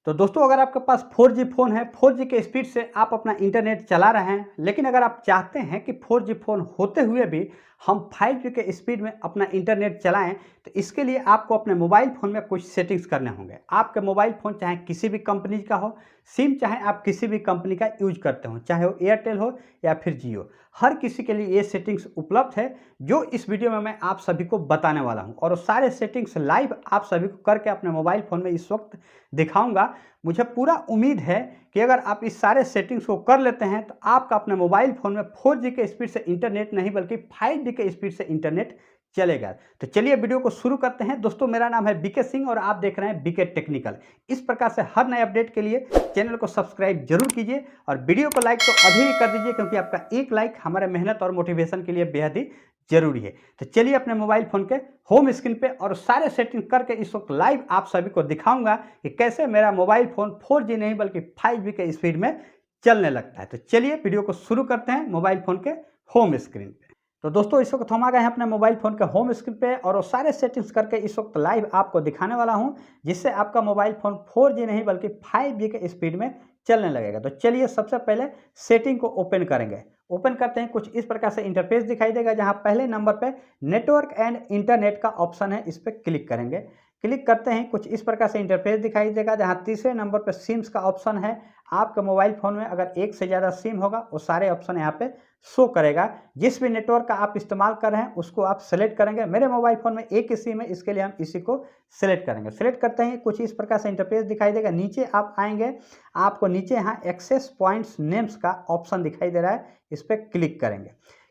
तो दोस्तों अगर आपके पास 4G फ़ोन है, 4G के स्पीड से आप अपना इंटरनेट चला रहे हैं, लेकिन अगर आप चाहते हैं कि 4G फ़ोन होते हुए भी हम 5G के स्पीड में अपना इंटरनेट चलाएं, तो इसके लिए आपको अपने मोबाइल फ़ोन में कुछ सेटिंग्स करने होंगे। आपके मोबाइल फ़ोन चाहे किसी भी कंपनी का हो, सिम चाहे आप किसी भी कंपनी का यूज करते हो, चाहे वो एयरटेल हो या फिर जियो, हर किसी के लिए ये सेटिंग्स उपलब्ध है, जो इस वीडियो में मैं आप सभी को बताने वाला हूँ। और वो सारे सेटिंग्स लाइव आप सभी को करके अपने मोबाइल फ़ोन में इस वक्त दिखाऊंगा। मुझे पूरा उम्मीद है कि अगर आप इस सारे सेटिंग्स को कर लेते हैं तो आपका अपने मोबाइल फ़ोन में 4G के स्पीड से इंटरनेट नहीं बल्कि 5G के स्पीड से इंटरनेट चलेगा। तो चलिए वीडियो को शुरू करते हैं। दोस्तों मेरा नाम है बीके सिंह और आप देख रहे हैं बीके टेक्निकल। इस प्रकार से हर नए अपडेट के लिए चैनल को सब्सक्राइब जरूर कीजिए और वीडियो को लाइक तो अभी ही कर दीजिए, क्योंकि आपका एक लाइक हमारे मेहनत और मोटिवेशन के लिए बेहद ही जरूरी है। तो चलिए अपने मोबाइल फ़ोन के होम स्क्रीन पे और सारे सेटिंग करके इस वक्त लाइव आप सभी को दिखाऊंगा कि कैसे मेरा मोबाइल फ़ोन 4G नहीं बल्कि 5G के स्पीड में चलने लगता है। तो चलिए वीडियो को शुरू करते हैं मोबाइल फ़ोन के होम स्क्रीन पे। तो दोस्तों इस वक्त हम आ गए हैं अपने मोबाइल फ़ोन के होम स्क्रीन पे और वो सारे सेटिंग्स करके इस वक्त लाइव आपको दिखाने वाला हूं, जिससे आपका मोबाइल फ़ोन 4G नहीं बल्कि 5G के स्पीड में चलने लगेगा। तो चलिए सबसे पहले सेटिंग को ओपन करेंगे। ओपन करते हैं, कुछ इस प्रकार से इंटरफेस दिखाई देगा, जहां पहले नंबर पे नेटवर्क एंड इंटरनेट का ऑप्शन है, इस पर क्लिक करेंगे। क्लिक करते हैं, कुछ इस प्रकार से इंटरफेस दिखाई देगा, जहां तीसरे नंबर पे सिम्स का ऑप्शन है। आपके मोबाइल फ़ोन में अगर एक से ज़्यादा सिम होगा वो सारे ऑप्शन यहाँ पे शो करेगा। जिस भी नेटवर्क का आप इस्तेमाल कर रहे हैं उसको आप सेलेक्ट करेंगे। मेरे मोबाइल फ़ोन में एक ही सिम है, इसके लिए हम इसी को सेलेक्ट करेंगे। सेलेक्ट करते हैं, कुछ इस प्रकार से इंटरफेस दिखाई देगा। नीचे आप आएंगे, आपको नीचे यहाँ एक्सेस पॉइंट्स नेम्स का ऑप्शन दिखाई दे रहा है, इस पर क्लिक करेंगे।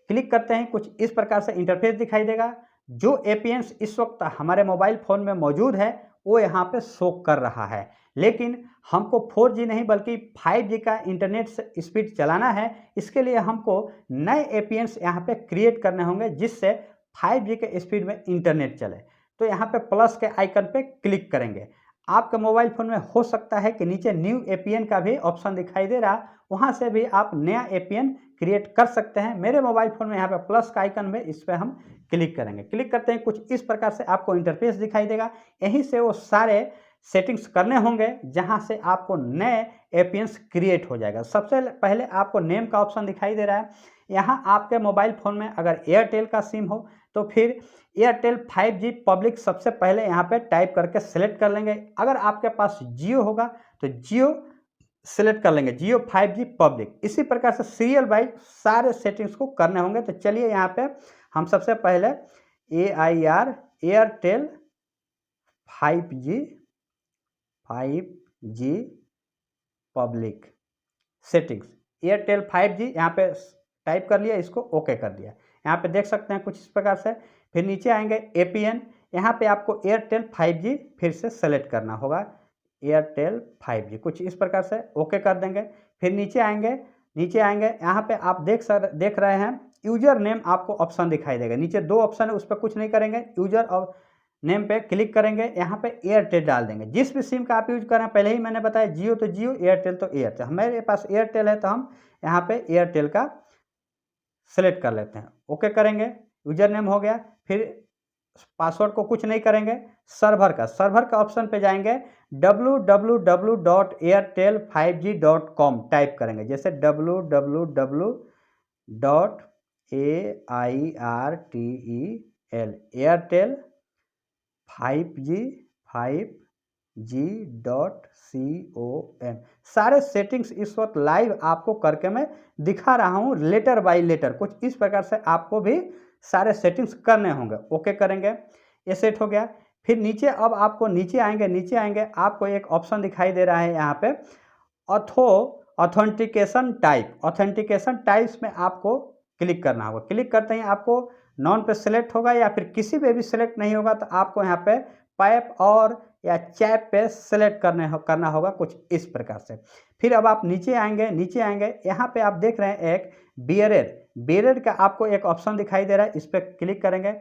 क्लिक करते हैं, कुछ इस प्रकार से इंटरफेस दिखाई देगा। जो एपीएंस इस वक्त हमारे मोबाइल फ़ोन में मौजूद है वो यहाँ पे शो कर रहा है, लेकिन हमको 4G नहीं बल्कि 5G का इंटरनेट स्पीड चलाना है। इसके लिए हमको नए एपीएंस यहाँ पे क्रिएट करने होंगे, जिससे 5G के स्पीड में इंटरनेट चले। तो यहाँ पे प्लस के आइकन पे क्लिक करेंगे। आपके मोबाइल फ़ोन में हो सकता है कि नीचे न्यू एपीएन का भी ऑप्शन दिखाई दे रहा, वहाँ से भी आप नया एपीएन क्रिएट कर सकते हैं। मेरे मोबाइल फ़ोन में यहाँ पे प्लस का आइकन में, इस पर हम क्लिक करेंगे। क्लिक करते हैं, कुछ इस प्रकार से आपको इंटरफेस दिखाई देगा। यहीं से वो सारे सेटिंग्स करने होंगे जहां से आपको नए एपीएंस क्रिएट हो जाएगा। सबसे पहले आपको नेम का ऑप्शन दिखाई दे रहा है। यहां आपके मोबाइल फ़ोन में अगर एयरटेल का सिम हो तो फिर एयरटेल 5G पब्लिक सबसे पहले यहाँ पे टाइप करके सेलेक्ट कर लेंगे। अगर आपके पास जियो होगा तो जियो सेलेक्ट कर लेंगे, जियो 5G पब्लिक। इसी प्रकार से सीरियल वाइज सारे सेटिंग्स को करने होंगे। तो चलिए यहाँ पे हम सबसे पहले AIR Airtel 5G public settings Airtel 5G यहाँ पे टाइप कर लिया, इसको ओके कर दिया। यहाँ पे देख सकते हैं कुछ इस प्रकार से। फिर नीचे आएंगे एपीएन, यहाँ पे आपको एयरटेल 5G फिर से सेलेक्ट करना होगा, एयरटेल 5G कुछ इस प्रकार से ओके कर देंगे। फिर नीचे आएंगे यहाँ पे आप देख रहे हैं यूजर नेम, आपको ऑप्शन दिखाई देगा। नीचे दो ऑप्शन है, उस पर कुछ नहीं करेंगे, यूजर और नेम पे क्लिक करेंगे। यहाँ पे एयरटेल डाल देंगे, जिस भी सिम का आप यूज कर रहे हैं। पहले ही मैंने बताया जियो तो जियो, एयरटेल तो एयरटेल। हमारे पास एयरटेल है तो हम यहाँ पे एयरटेल का सेलेक्ट कर लेते हैं, ओके करेंगे। यूजर नेम हो गया। फिर पासवर्ड को कुछ नहीं करेंगे। सर्वर का ऑप्शन पे जाएंगे, www.airtel5g.com टाइप करेंगे। जैसे www.airtel एयरटेल 5G.com। सारे सेटिंग्स इस वक्त लाइव आपको करके मैं दिखा रहा हूं, लेटर बाय लेटर। कुछ इस प्रकार से आपको भी सारे सेटिंग्स करने होंगे, ओके करेंगे। ये सेट हो गया। फिर नीचे, अब आपको नीचे आएंगे, आपको एक ऑप्शन दिखाई दे रहा है यहाँ पे ऑथेंटिकेशन टाइप्स में आपको क्लिक करना होगा। क्लिक करते ही आपको नॉन पे सेलेक्ट होगा, या फिर किसी पे भी सेलेक्ट नहीं होगा तो आपको यहाँ पे पैप और या चैप पे सेलेक्ट करना होगा, कुछ इस प्रकार से। फिर अब आप नीचे आएंगे, यहाँ पे आप देख रहे हैं एक बियरेड का आपको एक ऑप्शन दिखाई दे रहा है, इस पर क्लिक करेंगे।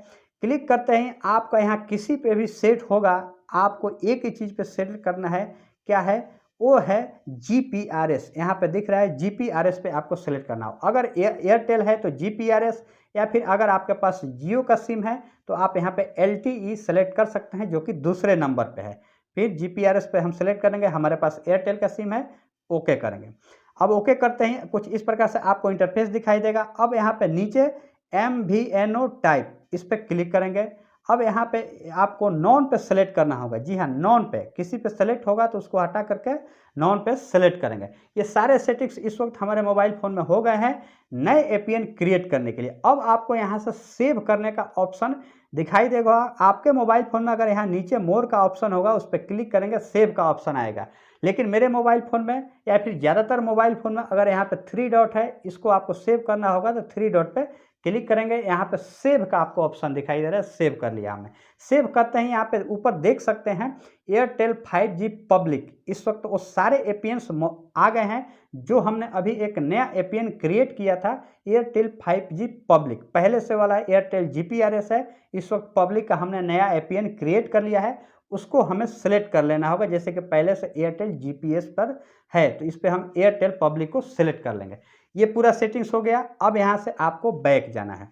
क्लिक करते ही आपका यहाँ किसी पे भी सेट होगा, आपको एक ही चीज़ पे सेट करना है। क्या है वो है GPRS, यहाँ पे दिख रहा है GPRS पे आपको सेलेक्ट करना हो। अगर एयरटेल है तो GPRS, या फिर अगर आपके पास जियो का सिम है तो आप यहाँ पे LTE सेलेक्ट कर सकते हैं, जो कि दूसरे नंबर पे है। फिर GPRS पे हम सेलेक्ट करेंगे, हमारे पास एयरटेल का सिम है, ओके करेंगे। अब ओके करते ही कुछ इस प्रकार से आपको इंटरफेस दिखाई देगा। अब यहाँ पे नीचे MVNO टाइप, इस पर क्लिक करेंगे। अब यहाँ पे आपको नॉन पे सेलेक्ट करना होगा। जी हाँ, नॉन पे, किसी पे सेलेक्ट होगा तो उसको हटा करके नॉन पे सेलेक्ट करेंगे। ये सारे सेटिंग्स इस वक्त हमारे मोबाइल फ़ोन में हो गए हैं नए APN क्रिएट करने के लिए। अब आपको यहाँ से सेव करने का ऑप्शन दिखाई देगा। आपके मोबाइल फ़ोन में अगर यहाँ नीचे मोर का ऑप्शन होगा, उस पर क्लिक करेंगे, सेव का ऑप्शन आएगा। लेकिन मेरे मोबाइल फ़ोन में या फिर ज़्यादातर मोबाइल फ़ोन में अगर यहाँ पे 3 डॉट है, इसको आपको सेव करना होगा तो 3 डॉट पे क्लिक करेंगे। यहाँ पे सेव का आपको ऑप्शन दिखाई दे रहा है, सेव कर लिया हमने। सेव करते ही यहाँ पे ऊपर देख सकते हैं एयरटेल 5G पब्लिक। इस वक्त वो सारे APNs आ गए हैं जो हमने अभी एक नया APN क्रिएट किया था, एयरटेल 5G पब्लिक। पहले से वाला एयरटेल GPRS है, इस वक्त पब्लिक का हमने नया APN क्रिएट कर लिया है। उसको हमें सेलेक्ट कर लेना होगा, जैसे कि पहले से एयरटेल GPS पर है तो इस पर हम एयरटेल पब्लिक को सेलेक्ट कर लेंगे। ये पूरा सेटिंग्स हो गया। अब यहाँ से आपको बैक जाना है।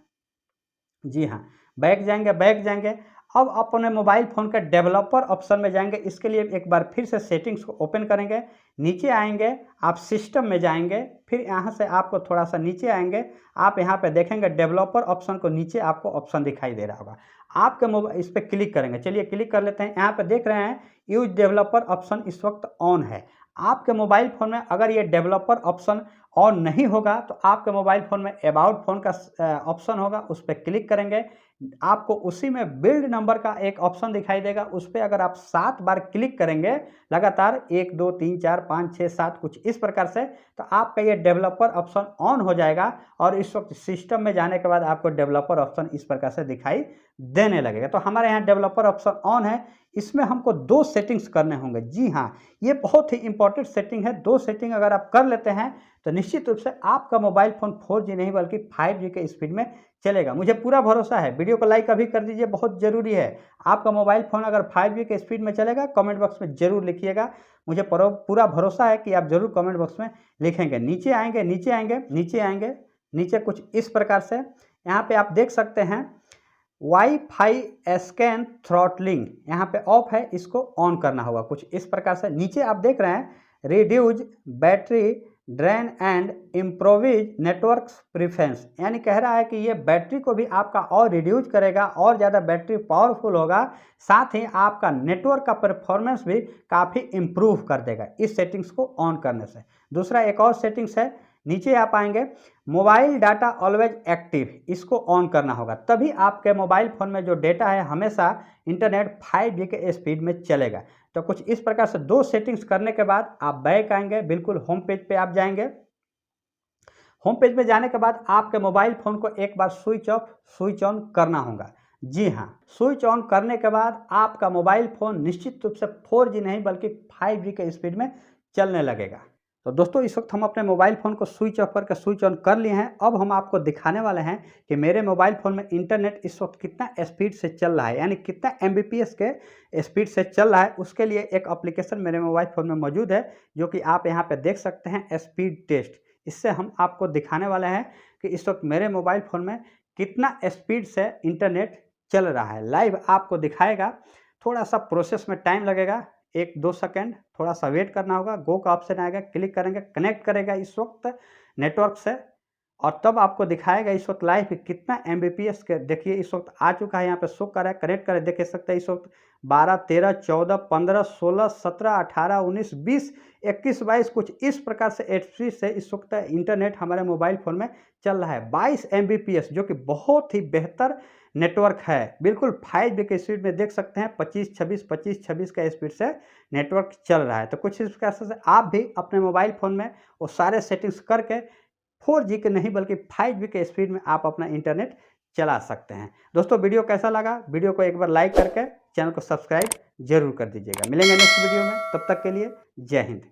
जी हाँ, बैक जाएंगे। अब अपने मोबाइल फ़ोन के डेवलपर ऑप्शन में जाएंगे। इसके लिए एक बार फिर से सेटिंग्स को ओपन करेंगे, नीचे आएंगे, आप सिस्टम में जाएंगे, फिर यहाँ से आपको थोड़ा सा नीचे आएंगे, आप यहाँ पे देखेंगे डेवलपर ऑप्शन को, नीचे आपको ऑप्शन दिखाई दे रहा होगा। आपके मोबाइल इस पर क्लिक करेंगे। चलिए क्लिक कर लेते हैं। यहाँ पे देख रहे हैं यूज डेवलपर ऑप्शन इस वक्त ऑन है। आपके मोबाइल फ़ोन में अगर ये डेवलपर ऑप्शन ऑन नहीं होगा तो आपके मोबाइल फ़ोन में अबाउट फ़ोन का ऑप्शन होगा, उस पर क्लिक करेंगे। आपको उसी में बिल्ड नंबर का एक ऑप्शन दिखाई देगा, उस पर अगर आप 7 बार क्लिक करेंगे लगातार, 1 2 3 4 5 6 7 कुछ इस प्रकार से, तो आपका ये डेवलपर ऑप्शन ऑन हो जाएगा। और इस वक्त सिस्टम में जाने के बाद आपको डेवलपर ऑप्शन इस प्रकार से दिखाई देने लगेगा। तो हमारे यहाँ डेवलपर ऑप्शन ऑन है। इसमें हमको 2 सेटिंग्स करने होंगे। जी हाँ, ये बहुत ही इंपॉर्टेंट सेटिंग है। 2 सेटिंग अगर आप कर लेते हैं तो निश्चित रूप से आपका मोबाइल फ़ोन 4G नहीं बल्कि 5G के स्पीड में चलेगा। मुझे पूरा भरोसा है। वीडियो को लाइक अभी कर दीजिए, बहुत ज़रूरी है। आपका मोबाइल फ़ोन अगर 5G के स्पीड में चलेगा, कमेंट बॉक्स में ज़रूर लिखिएगा। मुझे पूरा भरोसा है कि आप ज़रूर कमेंट बॉक्स में लिखेंगे। नीचे आएंगे, नीचे कुछ इस प्रकार से यहाँ पे आप देख सकते हैं वाईफाई स्कैन थ्रॉटलिंग, यहाँ पे ऑफ है, इसको ऑन करना होगा। कुछ इस प्रकार से नीचे आप देख रहे हैं reduce battery drain and improvise network preference, यानी कह रहा है कि ये बैटरी को भी आपका और रिड्यूज करेगा, और ज़्यादा बैटरी पावरफुल होगा, साथ ही आपका नेटवर्क का परफॉर्मेंस भी काफ़ी इम्प्रूव कर देगा इस सेटिंग्स को ऑन करने से। दूसरा एक और सेटिंग्स है, नीचे आप आएंगे मोबाइल डाटा ऑलवेज एक्टिव, इसको ऑन करना होगा, तभी आपके मोबाइल फ़ोन में जो डेटा है हमेशा इंटरनेट 5G के स्पीड में चलेगा। तो कुछ इस प्रकार से 2 सेटिंग्स करने के बाद आप बैक आएंगे, बिल्कुल होम पेज पे आप जाएंगे। होम पेज में जाने के बाद आपके मोबाइल फ़ोन को एक बार स्विच ऑफ स्विच ऑन करना होगा। जी हाँ, स्विच ऑन करने के बाद आपका मोबाइल फ़ोन निश्चित रूप से 4G नहीं बल्कि 5G के स्पीड में चलने लगेगा। तो दोस्तों इस वक्त हम अपने मोबाइल फ़ोन को स्विच ऑफ करके स्विच ऑन कर लिए हैं। अब हम आपको दिखाने वाले हैं कि मेरे मोबाइल फ़ोन में इंटरनेट इस वक्त कितना स्पीड से चल रहा है, यानी कितना Mbps के स्पीड से चल रहा है। उसके लिए एक एप्लीकेशन मेरे मोबाइल फ़ोन में मौजूद है जो कि आप यहाँ पे देख सकते हैं, स्पीड टेस्ट। इससे हम आपको दिखाने वाले हैं कि इस वक्त मेरे मोबाइल फ़ोन में कितना स्पीड से इंटरनेट चल रहा है। लाइव आपको दिखाएगा, थोड़ा सा प्रोसेस में टाइम लगेगा, 1-2 सेकंड थोड़ा सा वेट करना होगा। गो का ऑप्शन आएगा, क्लिक करेंगे, कनेक्ट करेगा इस वक्त नेटवर्क से, और तब आपको दिखाएगा इस वक्त लाइव कितना Mbps के। देखिए इस वक्त आ चुका है, यहाँ पे शो कर रहा है, कनेक्ट करें, देख सकते हैं इस वक्त 12 13 14 15 16 17 18 19 20 21 22 कुछ इस प्रकार से स्पीड से इस वक्त इंटरनेट हमारे मोबाइल फ़ोन में चल रहा है। 22 Mbps जो कि बहुत ही बेहतर नेटवर्क है, बिल्कुल 5G के स्पीड में देख सकते हैं 25-26 का स्पीड से नेटवर्क चल रहा है। तो कुछ इस प्रकार से आप भी अपने मोबाइल फ़ोन में वो सारे सेटिंग्स करके 4G के नहीं बल्कि 5G के स्पीड में आप अपना इंटरनेट चला सकते हैं। दोस्तों वीडियो कैसा लगा, वीडियो को एक बार लाइक करके चैनल को सब्सक्राइब जरूर कर दीजिएगा। मिलेंगे नेक्स्ट वीडियो में, तब तक के लिए जय हिंद।